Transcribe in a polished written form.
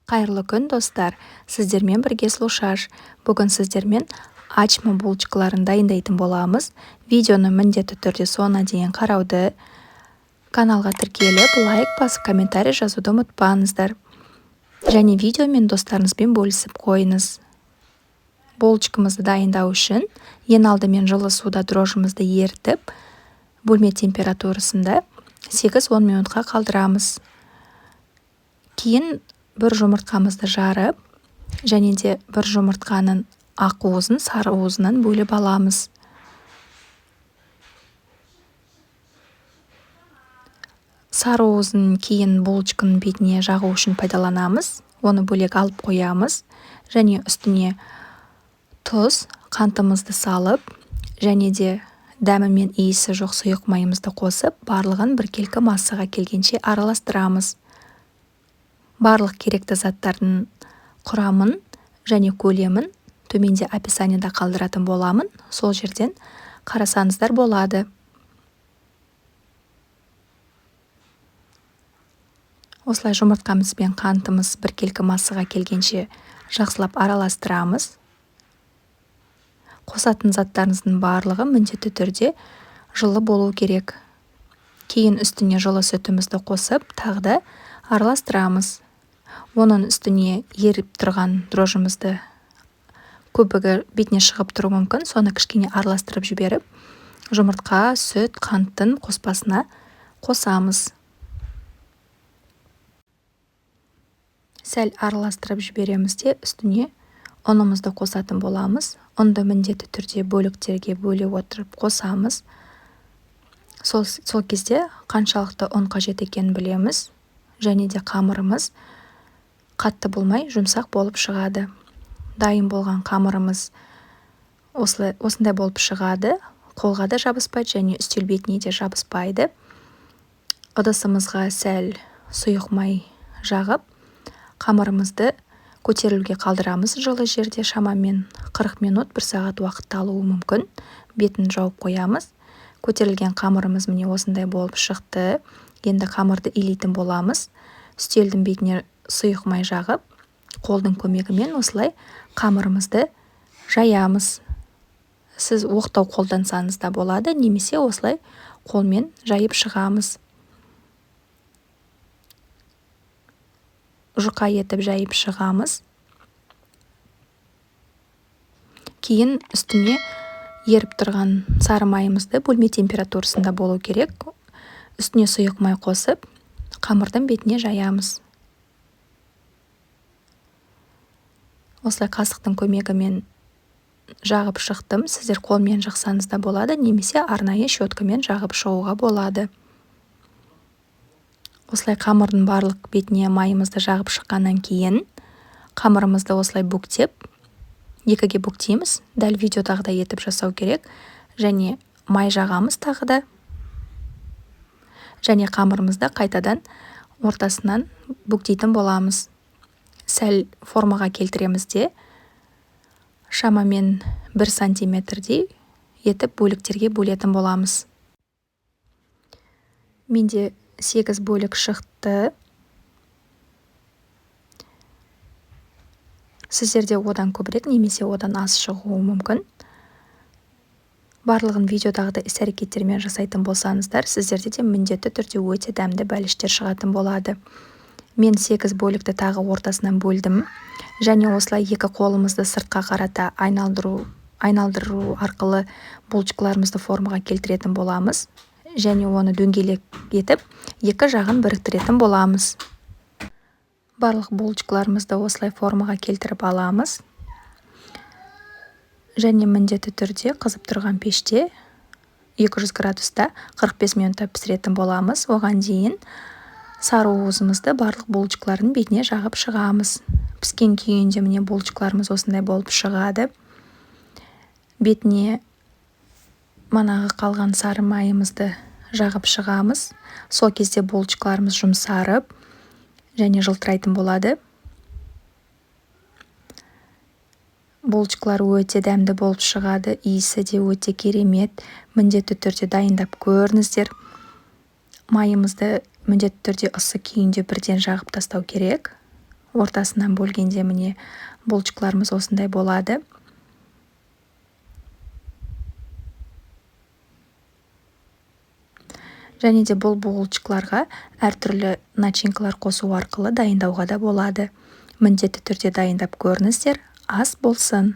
Қайырлы күн, достар. Сіздермен бірге Слушаш. Бүгін сіздермен ачма булочкаларын дайындайтын боламыз. Видеоны міндетті түрде соңына дейін қарауды, каналға тіркеліп, лайк басып, комментарий жазуды ұмытпаңыздар. Және видеомен достарыңызбен бөлісіп қойыңыз. Булочкамызды дайындау үшін ең алдымен жылы суда дрожжымызды ерітіп, бөлме температурасында 8-10 минутқа қалдырамыз. Кейін бір жұмыртқамызды жарып, және де бір жұмыртқаның ақ уызын сары уызынан бөліп аламыз. Сары уызын кейін булочканың бетіне жағу үшін пайдаланамыз. Оны бөлек алып қоямыз. Және үстіне тұз, қантымызды салып, және де дәмі мен иісі жоқ сұйық майымызды қосып, барлығын біркелкі массаға келгенше араластырамыз. Барлық керекті заттардың құрамын және көлемін төменде описаниеда қалдыратын боламын. Сол жерден қарасаңыздар болады. Осылай жұмыртқамыз бен қантымыз біркелкі массаға келгенше жақсылап араластырамыз. Қосатын заттарыңыздың барлығы міндетті түрде жылы болу керек. Кейін үстіне жылы сүтімізді қосып, тағы да араластырамыз. Оның үстіне еріп тұрған дрожжымызды көбігі бетіне шығып тұру мүмкін. Соны кішкене араластырып жіберіп, жұмыртқа, сүт, қанттың қоспасына қосамыз. Сәл араластырып жібереміз де үстіне ұнымызды қосатын боламыз. Ұнды міндетті түрде бөліктерге бөле отырып қосамыз. Сол кезде қаншалықты ұн қажет екенін білеміз. Және де қамырымыз қатты болмай жұмсақ болып шығады. Дайын болған қамырымыз осындай болып шығады. Қолға да жабыспайды және үстел бетіне де жабыспайды. Ыдысымызға сәл сұйық май жағып, қамырымызды көтерілуге қалдырамыз. Жылы жерде шамамен 40 минут, 1 сағат уақыт алуы мүмкін. Бетін жауып қоямыз. Көтерілген қамырымыз міне осындай болып шықты. Енді қамырды илейтін боламыз. Үстелдің бетіне сұйық май жағып, қолдың көмегімен осылай қамырымызды жаямыз. Сіз оқтау қолдансаңыз да болады, немесе осылай қолмен жайып шығамыз. Жұқа етіп жайып шығамыз. Кейін үстіне еріп тұрған сары майымызды бөлме температурасында болу керек. Үстіне сұйық май қосып, қамырдың бетіне жаямыз. Осылай қасықтың көмегімен жағып шықтым. Сіздер қолмен жақсаңыз да болады, немесе арнайы щеткамен жағып шығуға болады. Осылай қамырдың барлық бетіне майымызды жағып шыққаннан кейін, қамырымызды осылай бүктеп, екіге бүктейміз. Дәл видеодағыдай етіп жасау керек. Және май жағамыз тағы да. Және қамырымызды қайтадан ортасынан бүктейтін боламыз. Сәл формаға келтіреміз де, шамамен 1 сантиметрдей етіп бөліктерге бөлетін боламыз. Менде 8 бөлік шықты. Сіздерде одан көбірек немесе одан аз шығуы мүмкін. Барлығын видеодағыдай іс-әрекеттермен жасайтын болсаңыздар, сіздерде де міндетті түрде өте дәмді бәліштер шығатын болады. Мен 8 бөлікті тағы ортасынан бөлдім. Және осылай екі қолымызды сыртқа қарата айналдыру арқылы булочкаларымызды формаға келтіретін боламыз. Және оны дөңгелек етіп, екі жағын біріктіретін боламыз. Барлық булочкаларымызды осылай формаға келтіріп аламыз. Және міндетті түрде қызып тұрған пеште 200 градуста 45 минутта пісіретін боламыз. Оған дейін сары уызымызды барлық булочкалардың бетіне жағып шығамыз. Піскен күйінде міне булочкаларымыз осындай болып шығады. Бетіне манағы қалған сары майымызды жағып шығамыз. Сол кезде булочкаларымыз жұмсарып және жылтырайтын болады. Булочкалар өте дәмді болып шығады. Иісі де өте керемет. Міндетті түрде дайындап көріңіздер. Майымызды міндетті түрде ысы күйінде бірден жағып тастау керек. ортасынан бөлгенде міне булочкаларымыз осындай болады. Және де бұл булочкаларға әртүрлі начинкалар қосу арқылы дайындауға да болады. Міндетті түрде дайындап көріңіздер, ас болсын.